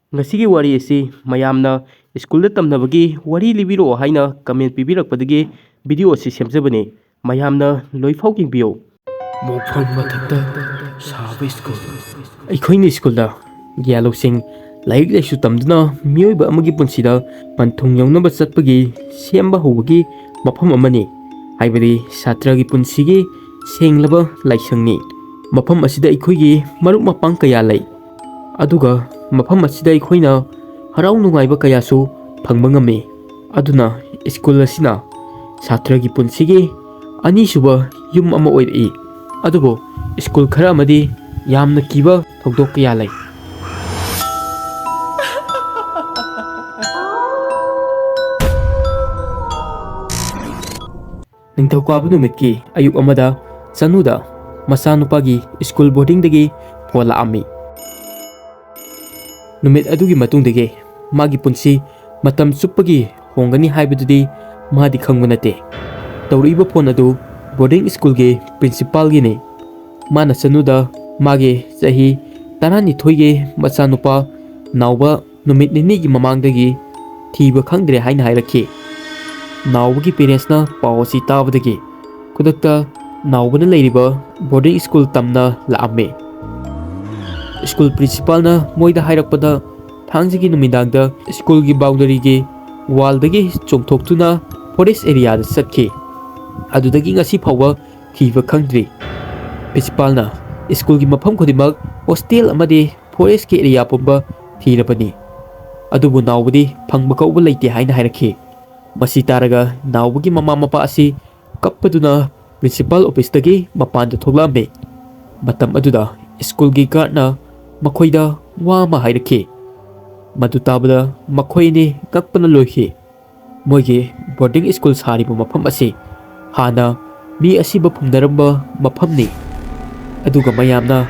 Ngasigi wari asi mayamna school da tamnabagi wari libiro haina comment pibirakpadagi video asi semjabani mayamna loifau kingbiyo. Mongfam Mathakta Shaba school ꯑꯩꯈꯣꯏꯅ ꯁ꯭ꯀꯨꯜꯗ ꯒ꯭ꯌꯥꯟ ꯂꯥꯏꯔꯤꯛ ꯂꯥꯏꯁꯨ ꯇꯝꯗꯨꯅ ꯃꯤꯑꯣꯏꯕ ꯑꯃꯒꯤ ꯄꯨꯟꯁꯤꯗ ꯄꯟꯊꯨꯡ ꯌꯧꯅꯕ ꯆꯠꯄꯒꯤ ꯁꯦꯝꯕ ꯍꯧꯕꯒꯤ ꯃꯐꯝ ꯑꯃꯅꯤ, ꯍꯥꯏꯕꯗꯤ ꯁꯥꯇ꯭ꯔꯒꯤ ꯄꯨꯟꯁꯤꯒꯤ ꯁꯦꯡꯂꯕ ꯂꯥꯏꯁꯪꯅꯤ꯫ ꯃꯐꯝ ꯑꯁꯤꯗ ꯑꯩꯈꯣꯏꯒꯤ ꯃꯔꯨꯞ ꯃꯄꯥꯡ ꯀꯌꯥ ꯂꯩ, ꯑꯗꯨꯒ ꯃꯐꯝ ꯑꯁꯤꯗ ꯑꯩꯈꯣꯏꯅ ꯍꯔꯥꯎ ꯅꯨꯡꯉꯥꯏꯕ ꯀꯌꯥꯁꯨ ꯐꯪꯕ ꯉꯝꯃꯤ꯫ ꯑꯗꯨꯅ ꯁ꯭ꯀꯨꯜ ꯑꯁꯤꯅ ꯁꯥꯇ꯭ꯔꯒꯤ ꯄꯨꯟꯁꯤꯒꯤ ꯑꯅꯤꯁꯨꯕ ꯌꯨꯝ ꯑꯃ ꯑꯣꯏꯔꯛꯏ꯫ ꯑꯗꯨꯕꯨ ꯁ꯭ꯀꯨꯜ ꯈꯔ ꯑꯃꯗꯤ ꯌꯥꯝꯅ ꯀꯤꯕ ꯊꯧꯗꯣꯛ ꯀꯌꯥ ꯂꯩ꯫ ꯅꯤꯡꯊꯧꯀꯥꯕ ꯅꯨꯃꯤꯠꯀꯤ ꯑꯌꯨꯛ ꯑꯃꯗ ꯆꯅꯨꯗ ꯃꯆꯥꯅꯨꯄꯥꯒꯤ ꯁ꯭ꯀꯨꯜ ꯕꯣꯔꯗꯤꯡꯗꯒꯤ ꯐꯣꯟ ꯂꯥꯛꯑꯝꯃꯤ꯫ ꯅꯨꯃꯤꯠ ꯑꯗꯨꯒꯤ ꯃꯇꯨꯡꯗꯒꯤ ꯃꯥꯒꯤ ꯄꯨꯟꯁꯤ ꯃꯇꯝ ꯆꯨꯞꯄꯒꯤ ꯍꯣꯡꯒꯅꯤ ꯍꯥꯏꯕꯗꯨꯗꯤ ꯃꯥꯗꯤ ꯈꯪꯕ ꯅꯠꯇꯦ꯫ ꯇꯧꯔꯛꯏꯕ ꯐꯣꯟ ꯑꯗꯨ ꯕꯣꯔꯗꯤꯡ ꯁ꯭ꯀꯨꯜꯒꯤ ꯄ꯭ꯔꯤꯟꯁꯤꯄꯥꯜꯒꯤꯅꯤ꯫ ꯃꯥꯅ ꯆꯅꯨꯗ ꯃꯥꯒꯤ ꯆꯍꯤ 12ꯒꯤ ꯃꯆꯥꯅꯨꯄꯥ ꯅꯥꯎꯕ ꯅꯨꯃꯤꯠ ꯅꯤꯅꯤꯒꯤ ꯃꯃꯥꯡꯗꯒꯤ ꯊꯤꯕ ꯈꯪꯗ꯭ꯔꯦ ꯍꯥꯏꯅ ꯍꯥꯏꯔꯛꯈꯤ꯫ ꯅꯥꯎꯕꯒꯤ ꯄꯦꯔꯦꯟꯁꯅ ꯄꯥꯎ ꯑꯁꯤ ꯇꯥꯕꯗꯒꯤ ꯈꯨꯗꯛꯇ ꯅꯥꯎꯕꯅ ꯂꯩꯔꯤꯕ ꯕꯣꯔꯗꯤꯡ ꯁ꯭ꯀꯨꯜ ꯇꯝꯅ ꯂꯥꯛꯑꯝꯃꯤ꯫ ꯁ꯭ꯀꯨꯜ ꯄ꯭ꯔꯤꯟꯁꯤꯄꯥꯜꯅ ꯃꯣꯏꯗ ꯍꯥꯏꯔꯛꯄꯗ ꯊꯥꯡꯖꯒꯤ ꯅꯨꯃꯤꯗꯥꯡꯗ ꯁ꯭ꯀꯨꯜꯒꯤ ꯕꯥꯎꯟꯗꯔꯤꯒꯤ ꯋꯥꯜꯗꯒꯤ ꯆꯣꯡꯊꯣꯛꯇꯨꯅ ꯐꯣꯔꯦꯁꯠ ꯑꯦꯔꯤꯌꯥꯗ ꯆꯠꯈꯤ꯫ ꯑꯗꯨꯗꯒꯤ ꯉꯁꯤ ꯐꯥꯎꯕ ꯊꯤꯕ ꯈꯪꯗ꯭ꯔꯤ꯫ ꯄ꯭ꯔꯤꯟꯁꯤꯄꯥꯜꯅ ꯁ꯭ꯀꯨꯜꯒꯤ ꯃꯐꯝ ꯈꯨꯗꯤꯡꯃꯛ, ꯍꯣꯁꯇꯦꯜ ꯑꯃꯗꯤ ꯐꯣꯔꯦꯁꯠꯀꯤ ꯑꯦꯔꯤꯌꯥ ꯄꯨꯝꯕ ꯊꯤꯔꯕꯅꯤ, ꯑꯗꯨꯕꯨ ꯅꯥꯎꯕꯗꯤ ꯐꯪꯕ ꯀꯧꯕ ꯂꯩꯇꯦ ꯍꯥꯏꯅ ꯍꯥꯏꯔꯛꯈꯤ꯫ ꯃꯁꯤ ꯇꯥꯔꯒ ꯅꯥꯎꯕꯒꯤ ꯃꯃꯥ ꯃꯄꯥ ꯑꯁꯤ ꯀꯞꯄꯗꯨꯅ ꯄ꯭ꯔꯤꯟꯁꯤꯄꯥꯜ ꯑꯣꯐꯤꯁꯇꯒꯤ ꯃꯄꯥꯟꯗ ꯊꯣꯛꯂꯛꯑꯝꯃꯤ꯫ ꯃꯇꯝ ꯑꯗꯨꯗ ꯁ꯭ꯀꯨꯜꯒꯤ ꯒꯥꯔꯗꯅ ꯃꯈꯣꯏꯗ ꯋꯥ ꯑꯃ ꯍꯥꯏꯔꯛꯈꯤ꯫ ꯃꯗꯨ ꯇꯥꯕꯗ ꯃꯈꯣꯏ ꯑꯅꯤ ꯉꯛꯄꯅ ꯂꯣꯏꯈꯤ꯫ ꯃꯣꯏꯒꯤ ꯕꯣꯔꯗꯤꯡ ꯁ꯭ꯀꯨꯜ ꯁꯥꯔꯤꯕ ꯃꯐꯝ ꯑꯁꯤ ꯍꯥꯟꯅ ꯃꯤ ꯑꯁꯤꯕ ꯐꯨꯝꯅꯔꯝꯕ ꯃꯐꯝꯅꯤ, ꯑꯗꯨꯒ ꯃꯌꯥꯝꯅ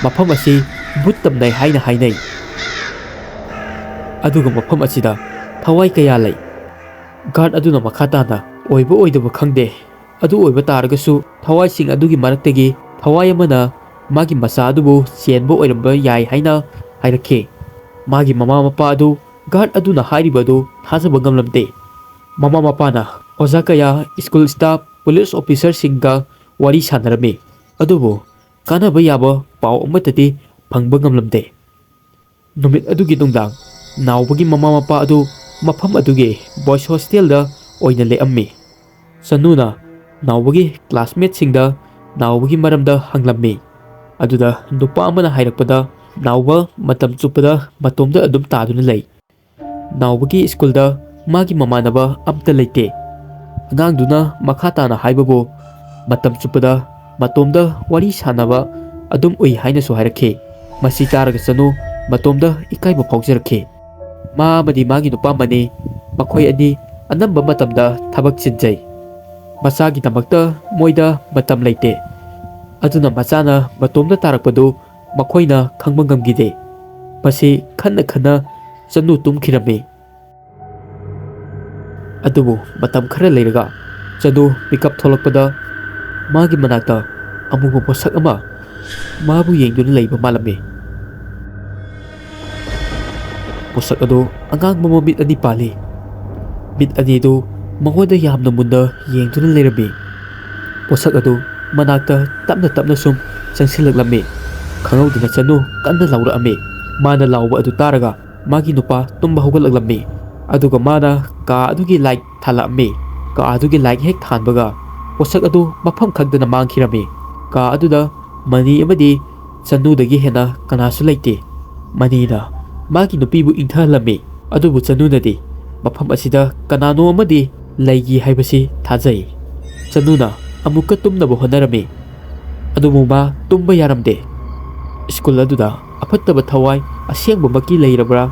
ꯃꯐꯝ ꯑꯁꯤ ꯚꯨꯠ ꯇꯝꯅꯩ ꯍꯥꯏꯅ ꯍꯥꯏꯅꯩ꯫ ꯑꯗꯨꯒ ꯃꯐꯝ ꯑꯁꯤꯗ ꯊꯋꯥꯏ ꯀꯌꯥ ꯂꯩ꯫ ꯒꯥꯔꯗ ꯑꯗꯨꯅ ꯃꯈꯥ ꯇꯥꯅ ꯑꯣꯏꯕ ꯑꯣꯏꯗꯕ ꯈꯪꯗꯦ, ꯑꯗꯨ ꯑꯣꯏꯕ ꯇꯥꯔꯒꯁꯨ ꯊꯋꯥꯏꯁꯤꯡ ꯑꯗꯨꯒꯤ ꯃꯔꯛꯇꯒꯤ ꯊꯋꯥꯏ ꯑꯃꯅ ꯃꯥꯒꯤ ꯃꯆꯥ ꯑꯗꯨꯕꯨ ꯆꯦꯟꯕ ꯑꯣꯏꯔꯝꯕ ꯌꯥꯏ ꯍꯥꯏꯅ ꯍꯥꯏꯔꯛꯈꯤ꯫ ꯃꯥꯒꯤ ꯃꯃꯥ ꯃꯄꯥ ꯑꯗꯨ ꯒꯥꯔꯗ ꯑꯗꯨꯅ ꯍꯥꯏꯔꯤꯕ ꯑꯗꯨ ꯊꯥꯖꯕ ꯉꯝꯂꯝꯗꯦ꯫ ꯃꯃꯥ ꯃꯄꯥꯅ ꯑꯣꯖꯥ ꯀꯌꯥ, ꯁ꯭ꯀꯨꯜ ꯁ꯭ꯇꯥꯐ, ꯄꯨꯂꯤꯁ ꯑꯣꯐꯤꯁꯔꯁꯤꯡꯒ ꯋꯥꯔꯤ ꯁꯥꯅꯔꯝꯃꯤ, ꯑꯗꯨꯕꯨ ꯀꯥꯟꯅꯕ ꯌꯥꯕ ꯄꯥꯎ ꯑꯃꯠꯇꯗꯤ ꯐꯪꯕ ꯉꯝꯂꯝꯗꯦ꯫ ꯅꯨꯃꯤꯠ ꯑꯗꯨꯒꯤ ꯅꯨꯡꯗꯥꯡ ꯅꯥꯎꯕꯒꯤ ꯃꯃꯥ ꯃꯄꯥ ꯑꯗꯨ ꯃꯐꯝ ꯑꯗꯨꯒꯤ ꯕꯣꯏꯁ ꯍꯣꯁꯇꯦꯜꯗ ꯑꯣꯏꯅ ꯂꯦꯛꯑꯝꯃꯤ꯫ ꯆꯅꯨꯅ ꯅꯥꯎꯕꯒꯤ ꯀ꯭ꯂꯥꯁꯃꯦꯠꯁꯤꯡꯗ ꯅꯥꯎꯕꯒꯤ ꯃꯔꯝꯗ ꯍꯪꯂꯝꯃꯤ꯫ ꯑꯗꯨꯗ ꯅꯨꯄꯥ ꯑꯃꯅ ꯍꯥꯏꯔꯛꯄꯗ ꯅꯥꯎꯕ ꯃꯇꯝ ꯆꯨꯞꯄꯗ ꯃꯇꯣꯝꯗ ꯑꯗꯨꯝ ꯇꯥꯗꯨꯅ ꯂꯩ꯫ ꯅꯥꯎꯕꯒꯤ ꯁ꯭ꯀꯨꯜꯗ ꯃꯥꯒꯤ ꯃꯃꯥꯟꯅꯕ ꯑꯝꯇ ꯂꯩꯇꯦ꯫ ꯑꯉꯥꯡꯗꯨꯅ ꯃꯈꯥ ꯇꯥꯅ ꯍꯥꯏꯕꯕꯨ ꯃꯇꯝ ꯆꯨꯞꯄꯗ ꯃꯇꯣꯝꯗ ꯋꯥꯔꯤ ꯁꯥꯅꯕ ꯑꯗꯨꯝ ꯎꯏ ꯍꯥꯏꯅꯁꯨ ꯍꯥꯏꯔꯛꯈꯤ꯫ ꯃꯁꯤ ꯇꯥꯔꯒ ꯆꯅꯨ ꯃꯇꯣꯝꯗ ꯏꯀꯥꯏꯕ ꯐꯥꯎꯖꯔꯛꯈꯤ꯫ ꯃꯥ ꯑꯃꯗꯤ ꯃꯥꯒꯤ ꯅꯨꯄꯥ ꯃꯅꯤ, ꯃꯈꯣꯏ ꯑꯅꯤ ꯑꯅꯝꯕ ꯃꯇꯝꯗ ꯊꯕꯛ ꯆꯤꯟꯖꯩ꯫ ꯃꯆꯥꯒꯤꯗꯃꯛꯇ ꯃꯣꯏꯗ ꯃꯇꯝ ꯂꯩꯇꯦ꯫ ꯑꯗꯨꯅ ꯃꯆꯥꯅ ꯃꯇꯣꯝꯗ ꯇꯥꯔꯛꯄꯗꯨ ꯃꯈꯣꯏꯅ ꯈꯪꯕ ꯉꯝꯈꯤꯗꯦ꯫ ꯃꯁꯤ ꯈꯟꯅ ꯈꯟꯅ ꯆꯅꯨ ꯇꯨꯝꯈꯤꯔꯝꯃꯤ꯫ ꯑꯗꯨꯕꯨ ꯃꯇꯝ ꯈꯔ ꯂꯩꯔꯒ ꯆꯅꯨ ꯃꯤꯀꯞ ꯊꯣꯛꯂꯛꯄꯗ ꯃꯥꯒꯤ ꯃꯅꯥꯛꯇ ꯑꯃꯨꯕ ꯄꯣꯠꯁꯛ ꯑꯃ ꯃꯥꯕꯨ ꯌꯦꯡꯗꯨꯅ ꯂꯩꯕ ꯃꯥꯜꯂꯝꯃꯤ꯫ ꯄꯣꯠꯁꯛ ꯑꯗꯨ ꯑꯉꯥꯡꯕ ꯃꯃꯤꯠ ꯑꯅꯤ ꯄꯥꯜꯂꯤ꯫ ꯃꯤꯠ ꯑꯅꯤ ꯑꯗꯨ ꯃꯉꯣꯟꯗ ꯌꯥꯝꯅ ꯃꯨꯟꯅ ꯌꯦꯡꯗꯨꯅ ꯂꯩꯔꯝꯃꯤ꯫ ꯄꯣꯠꯁꯛ ꯑꯗꯨ ꯃꯅꯥꯛꯇ ꯇꯞꯅ ꯇꯞꯅ ꯁꯨꯝ ꯆꯪꯁꯤꯜꯂꯛꯂꯝꯃꯤ꯫ ꯈꯪꯍꯧꯗꯅ ꯆꯅꯨ ꯀꯟꯅ ꯂꯥꯎꯔꯛꯑꯝꯃꯤ꯫ ꯃꯥꯅ ꯂꯥꯎꯕ ꯑꯗꯨ ꯇꯥꯔꯒ ꯃꯥꯒꯤ ꯅꯨꯄꯥ ꯇꯨꯝꯕ ꯍꯧꯒꯠꯂꯛꯂꯝꯃꯤ꯫ ꯑꯗꯨꯒ ꯃꯥꯅ ꯀꯥ ꯑꯗꯨꯒꯤ ꯂꯥꯏꯠ ꯊꯥꯜꯂꯛꯑꯝꯃꯤ꯫ ꯀꯥ ꯑꯗꯨꯒꯤ ꯂꯥꯏꯠ ꯍꯦꯛ ꯊꯥꯟꯕꯒ ꯄꯣꯠꯁꯛ ꯑꯗꯨ ꯃꯐꯝ ꯈꯪꯗꯅ ꯃꯥꯡꯈꯤꯔꯝꯃꯤ꯫ ꯀꯥ ꯑꯗꯨꯗ ꯃꯅꯤ ꯑꯃꯗꯤ ꯆꯅꯨꯗꯒꯤ ꯍꯦꯟꯅ ꯀꯅꯥꯁꯨ ꯂꯩꯇꯦ꯫ ꯃꯅꯤꯅ ꯃꯥꯒꯤ ꯅꯨꯄꯤꯕꯨ ꯏꯪꯊꯍꯜꯂꯝꯃꯤ, ꯑꯗꯨꯕꯨ ꯆꯅꯨꯅꯗꯤ ꯃꯐꯝ ꯑꯁꯤꯗ ꯀꯅꯥꯅꯣ ꯑꯃꯗꯤ ꯂꯩꯈꯤ ꯍꯥꯏꯕꯁꯤ ꯊꯥꯖꯩ꯫ ꯆꯅꯨꯅ ꯑꯃꯨꯛꯀ ꯇꯨꯝꯅꯕ ꯍꯣꯠꯅꯔꯝꯃꯤ, ꯑꯗꯨꯕꯨ ꯃꯥ ꯇꯨꯝꯕ ꯌꯥꯔꯝꯗꯦ꯫ ꯁ꯭ꯀꯨꯜ ꯑꯗꯨꯗ ꯑꯐꯠꯇꯕ ꯊꯋꯥꯏ ꯑꯁꯦꯡꯕꯃꯛꯀꯤ ꯂꯩꯔꯕ꯭ꯔꯥ,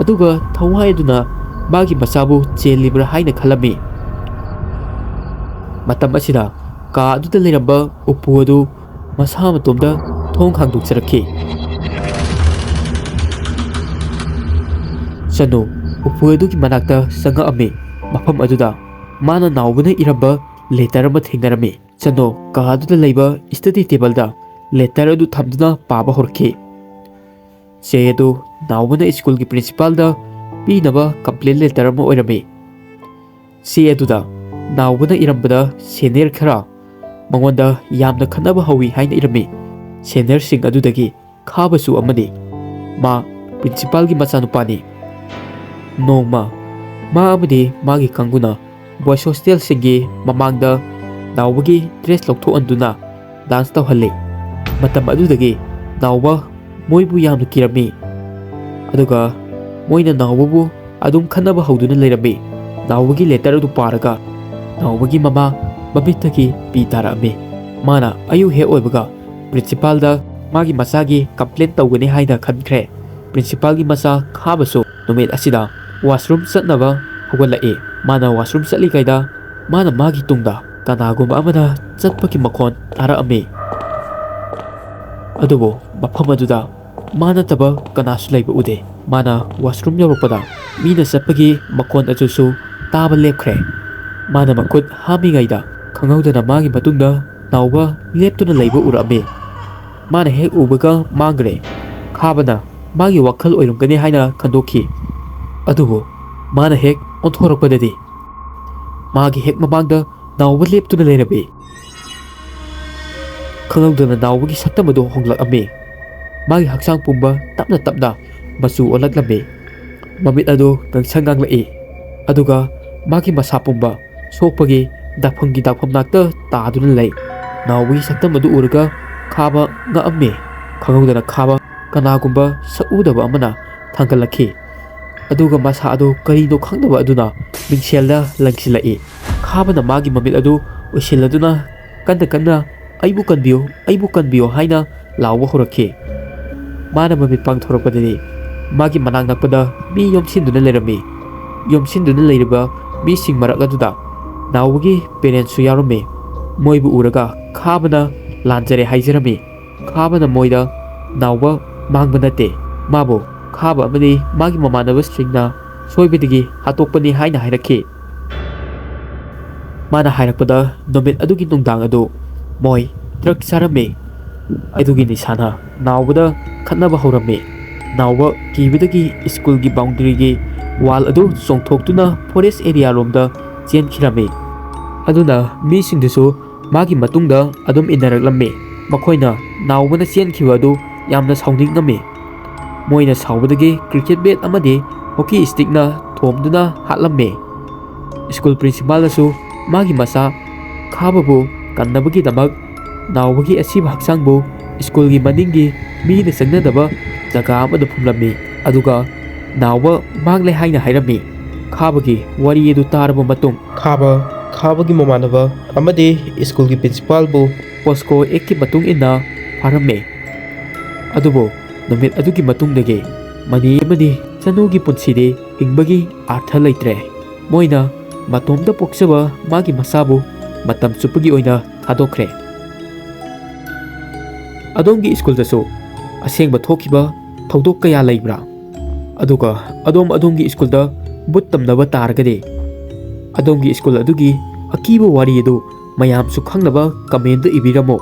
ꯑꯗꯨꯒ ꯊꯋꯥꯏ ꯑꯗꯨꯅ ꯃꯥꯒꯤ ꯃꯆꯥꯕꯨ ꯆꯦꯜꯂꯤꯕ꯭ꯔꯥ ꯍꯥꯏꯅ ꯈꯜꯂꯝꯃꯤ꯫ ꯃꯇꯝ ꯑꯁꯤꯗ ꯀꯥ ꯑꯗꯨꯗ ꯂꯩꯔꯝꯕ ꯎꯄꯨ ꯑꯗꯨ ꯃꯁꯥ ꯃꯇꯣꯝꯗ ꯊꯣꯡ ꯍꯥꯡꯗꯣꯛꯆꯔꯛꯈꯤ꯫ ꯆꯅꯨ ꯎꯄꯨ ꯑꯗꯨꯒꯤ ꯃꯅꯥꯛꯇ ꯆꯪꯉꯛꯑꯝꯃꯤ꯫ ꯃꯐꯝ ꯑꯗꯨꯗ ꯃꯥꯅ ꯅꯥꯎꯕꯅ ꯏꯔꯝꯕ ꯂꯦꯇꯔ ꯑꯃ ꯊꯦꯡꯅꯔꯝꯃꯤ꯫ ꯆꯅꯨ ꯀꯥ ꯑꯗꯨꯗ ꯂꯩꯕ ꯁ꯭ꯇꯗꯤ ꯇꯦꯕꯜꯗ ꯂꯦꯇꯔ ꯑꯗꯨ ꯊꯝꯗꯨꯅ ꯄꯥꯕ ꯍꯧꯔꯛꯈꯤ꯫ ꯆꯦ ꯑꯗꯨ ꯅꯥꯎꯕꯅ ꯁ꯭ꯀꯨꯜꯒꯤ ꯄ꯭ꯔꯤꯟꯁꯤꯄꯥꯜꯗ ꯄꯤꯅꯕ ꯀꯝꯄ꯭ꯂꯦꯟ ꯂꯦꯇꯔ ꯑꯃ ꯑꯣꯏꯔꯝꯃꯤ꯫ ꯆꯦ ꯑꯗꯨꯗ ꯅꯥꯎꯕꯅ ꯏꯔꯝꯕꯗ ꯁꯦꯅꯤꯌꯔ ꯈꯔ ꯃꯉꯣꯟꯗ ꯌꯥꯝꯅ ꯈꯠꯅꯕ ꯍꯧꯋꯤ ꯍꯥꯏꯅ ꯏꯔꯝꯃꯤ꯫ ꯁꯦꯅꯤꯌꯔꯁꯤꯡ ꯑꯗꯨꯗꯒꯤ ꯈꯥꯕꯁꯨ ꯑꯃꯅꯤ꯫ ꯃꯥ ꯄ꯭ꯔꯤꯟꯁꯤꯄꯥꯜꯒꯤ ꯃꯆꯥꯅꯨꯄꯥꯅꯤ꯫ ꯅꯣꯡꯃ ꯃꯥ ꯑꯃꯗꯤ ꯃꯥꯒꯤ ꯀꯥꯡꯕꯨꯅ ꯕꯣꯏꯁ ꯍꯣꯁꯇꯦꯜꯁꯤꯡꯒꯤ ꯃꯃꯥꯡꯗ ꯅꯥꯎꯕꯒꯤ ꯗ꯭ꯔꯦꯁ ꯂꯧꯊꯣꯛꯍꯟꯗꯨꯅ ꯗꯥꯟꯁ ꯇꯧꯍꯜꯂꯤ꯫ ꯃꯇꯝ ꯑꯗꯨꯗꯒꯤ ꯅꯥꯎꯕ ꯃꯣꯏꯕꯨ ꯌꯥꯝꯅ ꯀꯤꯔꯝꯃꯤ꯫ ꯑꯗꯨꯒ ꯃꯣꯏꯅ ꯅꯥꯎꯕꯕꯨ ꯑꯗꯨꯝ ꯈꯠꯅꯕ ꯍꯧꯗꯨꯅ ꯂꯩꯔꯝꯃꯤ꯫ ꯅꯥꯎꯕꯒꯤ ꯂꯦꯇꯔ ꯑꯗꯨ ꯄꯥꯔꯒ ꯅꯥꯎꯕꯒꯤ ꯃꯃꯥ ꯃꯃꯤꯠꯇꯒꯤ ꯄꯤ ꯇꯥꯔꯛꯑꯝꯃꯤ꯫ ꯃꯥꯅ ꯑꯌꯨꯛ ꯍꯦꯛ ꯑꯣꯏꯕꯒ ꯄ꯭ꯔꯤꯟꯁꯤꯄꯥꯜꯗ ꯃꯥꯒꯤ ꯃꯆꯥꯒꯤ ꯀꯝꯄ꯭ꯂꯦꯟ ꯇꯧꯒꯅꯤ ꯍꯥꯏꯅ ꯈꯟꯈ꯭ꯔꯦ꯫ ꯄ꯭ꯔꯤꯟꯁꯤꯄꯥꯜꯒꯤ ꯃꯆꯥ ꯈꯥꯕꯁꯨ ꯅꯨꯃꯤꯠ ꯑꯁꯤꯗ ꯋꯥꯁꯔꯨꯝ ꯆꯠꯅꯕ ꯍꯧꯒꯠꯂꯛꯏ꯫ ꯃꯥꯅ ꯋꯥꯁꯔꯨꯝ ꯆꯠꯂꯤꯉꯩꯗ ꯃꯥꯅ ꯃꯥꯒꯤ ꯇꯨꯡꯗ ꯀꯅꯥꯒꯨꯝꯕ ꯑꯃꯅ ꯆꯠꯄꯒꯤ ꯃꯈꯣꯟ ꯇꯥꯔꯛꯑꯝꯃꯤ꯫ ꯑꯗꯨꯕꯨ ꯃꯐꯝ ꯑꯗꯨꯗ ꯃꯥ ꯅꯠꯇꯕ ꯀꯅꯥꯁꯨ ꯂꯩꯕ ꯎꯗꯦ꯫ ꯃꯥꯅ ꯋꯥꯁꯔꯨꯝ ꯌꯧꯔꯛꯄꯗ ꯃꯤꯅ ꯆꯠꯄꯒꯤ ꯃꯈꯣꯟ ꯑꯗꯨꯁꯨ ꯇꯥꯕ ꯂꯦꯞꯈ꯭ꯔꯦ꯫ ꯃꯥꯅ ꯃꯈꯨꯠ ꯍꯥꯝꯃꯤꯉꯩꯗ ꯈꯪꯍꯧꯗꯅ ꯃꯥꯒꯤ ꯃꯇꯨꯡꯗ ꯅꯥꯎꯕ ꯂꯦꯞꯇꯨꯅ ꯂꯩꯕ ꯎꯔꯛꯑꯝꯃꯤ꯫ ꯃꯥꯅ ꯍꯦꯛ ꯎꯕꯒ ꯃꯥꯡꯈ꯭ꯔꯦ꯫ ꯈꯥꯕꯅ ꯃꯥꯒꯤ ꯋꯥꯈꯜ ꯑꯣꯏꯔꯝꯒꯅꯤ ꯍꯥꯏꯅ ꯈꯟꯗꯣꯛꯈꯤ꯫ ꯑꯗꯨꯕꯨ ꯃꯥꯅ ꯍꯦꯛ ꯑꯣꯟꯊꯣꯔꯛꯄꯗꯗꯤ ꯃꯥꯒꯤ ꯍꯦꯛ ꯃꯃꯥꯡꯗ ꯅꯥꯎꯕ ꯂꯦꯞꯇꯨꯅ ꯂꯩꯔꯝꯃꯤ꯫ ꯈꯪꯍꯧꯗꯅ ꯅꯥꯎꯕꯒꯤ ꯁꯛꯇꯝ ꯑꯗꯨ ꯍꯣꯡꯂꯛꯑꯝꯃꯤ꯫ ꯃꯥꯒꯤ ꯍꯛꯆꯥꯡ ꯄꯨꯝꯕ ꯇꯞꯅ ꯇꯞꯅ ꯃꯆꯨ ꯑꯣꯜꯂꯛꯂꯝꯃꯤ꯫ ꯃꯃꯤꯠ ꯑꯗꯨ ꯉꯥꯡꯁꯪ ꯉꯥꯡꯂꯛꯏ꯫ ꯑꯗꯨꯒ ꯃꯥꯒꯤ ꯃꯁꯥ ꯄꯨꯝꯕ ꯁꯣꯛꯄꯒꯤ ꯗꯥꯛꯐꯝꯒꯤ ꯗꯥꯛꯐꯝꯅꯥꯛꯇ ꯇꯥꯗꯨꯅ ꯂꯩ꯫ ꯅꯥꯎꯕꯒꯤ ꯁꯛꯇꯝ ꯑꯗꯨ ꯎꯔꯒ ꯈꯥꯕ ꯉꯛꯑꯝꯃꯤ꯫ ꯈꯪꯍꯧꯗꯅ ꯈꯥꯕ ꯀꯅꯥꯒꯨꯝꯕ ꯁꯛꯎꯗꯕ ꯑꯃꯅ ꯊꯥꯡꯒꯠꯂꯛꯈꯤ꯫ ꯑꯗꯨꯒ ꯃꯁꯥ ꯑꯗꯨ ꯀꯔꯤꯅꯣ ꯈꯪꯗꯕ ꯑꯗꯨꯅ ꯃꯤꯡꯁꯦꯜꯗ ꯂꯪꯁꯤꯜꯂꯛꯏ꯫ ꯈꯥꯕꯅ ꯃꯥꯒꯤ ꯃꯃꯤꯠ ꯑꯗꯨ ꯎꯏꯁꯤꯜꯂꯗꯨꯅ ꯀꯟꯅ ꯀꯟꯅ "ꯑꯩꯕꯨ ꯀꯟꯕꯤꯌꯨ, ꯑꯩꯕꯨ ꯀꯟꯕꯤꯌꯨ" ꯍꯥꯏꯅ ꯂꯥꯎꯕ ꯍꯧꯔꯛꯈꯤ꯫ ꯃꯥꯅ ꯃꯃꯤꯠ ꯄꯥꯡꯊꯣꯔꯛꯄꯗꯗꯤ ꯃꯥꯒꯤ ꯃꯅꯥꯛ ꯅꯛꯄꯗ ꯃꯤ ꯌꯣꯝꯁꯤꯟꯗꯨꯅ ꯂꯩꯔꯝꯃꯤ꯫ ꯌꯣꯝꯁꯤꯟꯗꯨꯅ ꯂꯩꯔꯤꯕ ꯃꯤꯁꯤꯡ ꯃꯔꯛ ꯑꯗꯨꯗ ꯅꯥꯎꯕꯒꯤ ꯄꯦꯔꯦꯟꯁꯁꯨ ꯌꯥꯎꯔꯝꯃꯤ꯫ ꯃꯣꯏꯕꯨ ꯎꯔꯒ ꯈꯥꯕꯅ ꯂꯥꯟꯖꯔꯦ ꯍꯥꯏꯖꯔꯝꯃꯤ꯫ ꯈꯥꯕꯅ ꯃꯣꯏꯗ ꯅꯥꯎꯕ ꯃꯥꯡꯕ ꯅꯠꯇꯦ, ꯃꯥꯕꯨ ꯈꯥꯕ ꯑꯃꯗꯤ ꯃꯥꯒꯤ ꯃꯃꯥꯟꯅꯕꯁꯤꯡꯅ ꯁꯣꯏꯕꯗꯒꯤ ꯍꯥꯠꯇꯣꯛꯄꯅꯤ ꯍꯥꯏꯅ ꯍꯥꯏꯔꯛꯈꯤ꯫ ꯃꯥꯅ ꯍꯥꯏꯔꯛꯄꯗ ꯅꯨꯃꯤꯠ ꯑꯗꯨꯒꯤ ꯅꯨꯡꯗꯥꯡ ꯑꯗꯨ ꯃꯣꯏ ꯗ꯭ꯔꯒ ꯆꯥꯔꯝꯃꯤ꯫ ꯑꯗꯨꯒꯤ ꯅꯤꯁꯥꯅ ꯅꯥꯎꯕꯗ ꯈꯠꯅꯕ ꯍꯧꯔꯝꯃꯤ꯫ ꯅꯥꯎꯕ ꯀꯤꯕꯗꯒꯤ ꯁ꯭ꯀꯨꯜꯒꯤ ꯕꯥꯎꯟꯗꯔꯤꯒꯤ ꯋꯥꯜ ꯑꯗꯨ ꯆꯣꯡꯊꯣꯛꯇꯨꯅ ꯐꯣꯔꯦꯁ ꯑꯦꯔꯤꯌꯥꯔꯣꯝꯗ ꯆꯦꯟꯈꯤꯔꯝꯃꯤ꯫ ꯑꯗꯨꯅ ꯃꯤꯁꯤꯡꯗꯨꯁꯨ ꯃꯥꯒꯤ ꯃꯇꯨꯡꯗ ꯑꯗꯨꯝ ꯏꯟꯅꯔꯛꯂꯝꯃꯤ꯫ ꯃꯈꯣꯏꯅ ꯅꯥꯎꯕꯅ ꯆꯦꯟꯈꯤꯕ ꯑꯗꯨ ꯌꯥꯝꯅ ꯁꯥꯎꯅꯤꯡꯉꯝꯃꯤ꯫ ꯃꯣꯏꯅ ꯁꯥꯎꯕꯗꯒꯤ ꯀ꯭ꯔꯤꯀꯦꯠ ꯕꯦꯠ ꯑꯃꯗꯤ ꯍꯣꯀꯤ ꯁ꯭ꯇꯤꯛꯅ ꯊꯣꯝꯗꯨꯅ ꯍꯥꯠꯂꯝꯃꯤ꯫ ꯁ꯭ꯀꯨꯜ ꯄ꯭ꯔꯤꯟꯁꯤꯄꯥꯜꯅꯁꯨ ꯃꯥꯒꯤ ꯃꯆꯥ ꯈꯥꯕꯕꯨ ꯀꯟꯅꯕꯒꯤꯗꯃꯛ ꯅꯥꯎꯕꯒꯤ ꯑꯁꯤꯕ ꯍꯛꯆꯥꯡꯕꯨ ꯁ꯭ꯀꯨꯜꯒꯤ ꯃꯅꯤꯡꯒꯤ ꯃꯤꯅ ꯆꯪꯅꯗꯕ ꯖꯒꯥ ꯑꯃꯗ ꯐꯨꯝꯂꯝꯃꯤ꯫ ꯑꯗꯨꯒ ꯅꯥꯎꯕ ꯃꯥꯡꯂꯦ ꯍꯥꯏꯅ ꯍꯥꯏꯔꯝꯃꯤ꯫ ꯈꯥꯕꯒꯤ ꯋꯥꯔꯤ ꯑꯗꯨ ꯇꯥꯔꯕ ꯃꯇꯨꯡ ꯈꯥꯕꯒꯤ ꯃꯃꯥꯟꯅꯕ ꯑꯃꯗꯤ ꯁ꯭ꯀꯨꯜꯒꯤ ꯄ꯭ꯔꯤꯟꯁꯤꯄꯥꯜꯕꯨ ꯄꯣꯁꯀꯣ ꯑꯦꯛꯀꯤ ꯃꯇꯨꯡ ꯏꯟꯅ ꯐꯥꯔꯝꯃꯤ꯫ ꯑꯗꯨꯕꯨ ꯅꯨꯃꯤꯠ ꯑꯗꯨꯒꯤ ꯃꯇꯨꯡꯗꯒꯤ ꯃꯅꯤ ꯑꯃꯗꯤ ꯆꯅꯨꯒꯤ ꯄꯨꯟꯁꯤꯗꯤ ꯍꯤꯡꯕꯒꯤ ꯑꯥꯔꯊ ꯂꯩꯇ꯭ꯔꯦ꯫ ꯃꯣꯏꯅ ꯃꯇꯣꯝꯇ ꯄꯣꯛꯆꯕ ꯃꯥꯒꯤ ꯃꯆꯥꯕꯨ ꯃꯇꯝ ꯆꯨꯞꯄꯒꯤ ꯑꯣꯏꯅ ꯊꯥꯗꯣꯛꯈ꯭ꯔꯦ꯫ ꯑꯗꯣꯝꯒꯤ ꯁ꯭ꯀꯨꯜꯗꯁꯨ ꯑꯁꯦꯡꯕ ꯊꯣꯛꯈꯤꯕ ꯊꯧꯗꯣꯛ ꯀꯌꯥ ꯂꯩꯕ꯭ꯔꯥ? ꯑꯗꯨꯒ ꯑꯗꯣꯝꯒꯤ ꯁ꯭ꯀꯨꯜꯗ ꯕꯨꯠ ꯇꯝꯅꯕ ꯇꯥꯔꯒꯗꯤ ꯑꯗꯣꯝꯒꯤ ꯁ꯭ꯀꯨꯜ ꯑꯗꯨꯒꯤ ꯑꯀꯤꯕ ꯋꯥꯔꯤ ꯑꯗꯨ ꯃꯌꯥꯝꯁꯨ ꯈꯪꯅꯕ ꯀꯃꯦꯟꯇ ꯏꯕꯤꯔꯝꯃꯨ꯫